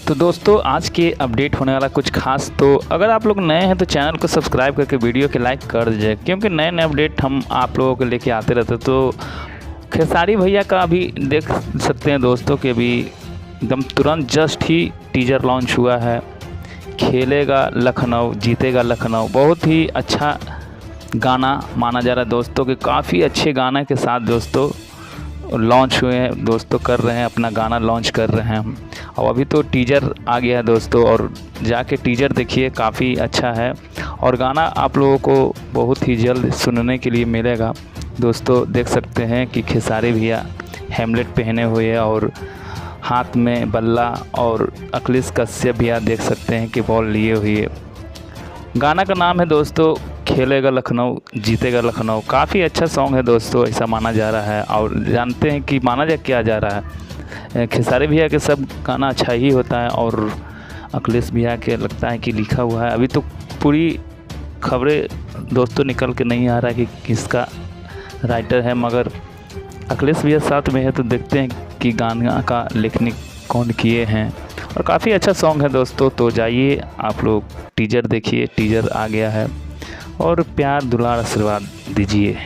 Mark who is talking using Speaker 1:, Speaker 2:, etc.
Speaker 1: तो दोस्तों आज के अपडेट होने वाला कुछ खास। तो अगर आप लोग नए हैं तो चैनल को सब्सक्राइब करके वीडियो के लाइक कर दीजिए, क्योंकि नए नए अपडेट हम आप लोगों को लेके आते रहते। तो खेसारी भैया का अभी देख सकते हैं दोस्तों कि अभी एकदम तुरंत जस्ट ही टीजर लॉन्च हुआ है। खेलेगा लखनऊ जीतेगा लखनऊ, बहुत ही अच्छा गाना माना जा रहा है दोस्तों कि काफ़ी अच्छे गाने के साथ दोस्तों लॉन्च हुए हैं दोस्तों, कर रहे हैं अपना गाना लॉन्च कर रहे हैं हम। और अभी तो टीजर आ गया है दोस्तों, और जाके टीजर देखिए, काफ़ी अच्छा है और गाना आप लोगों को बहुत ही जल्द सुनने के लिए मिलेगा दोस्तों। देख सकते हैं कि खेसारी भैया हेमलेट पहने हुए हैं और हाथ में बल्ला, और अखिलेश कश्यप भैया देख सकते हैं कि बॉल लिए हुए। गाना का नाम है दोस्तों खेलेगा लखनऊ जीतेगा लखनऊ। काफ़ी अच्छा सॉन्ग है दोस्तों, ऐसा माना जा रहा है। और जानते हैं कि माना जा क्या जा रहा है, खेसारी भैया के सब गाना अच्छा ही होता है और अखिलेश भैया के लगता है कि लिखा हुआ है। अभी तो पूरी खबरें दोस्तों निकल के नहीं आ रहा है कि किसका राइटर है, मगर अखिलेश भैया साथ में है तो देखते हैं कि गाना का लिखने कौन किए हैं। और काफ़ी अच्छा सॉन्ग है दोस्तों। तो जाइए आप लोग टीजर देखिए, टीजर आ गया है और प्यार दुलार आशीर्वाद दीजिए।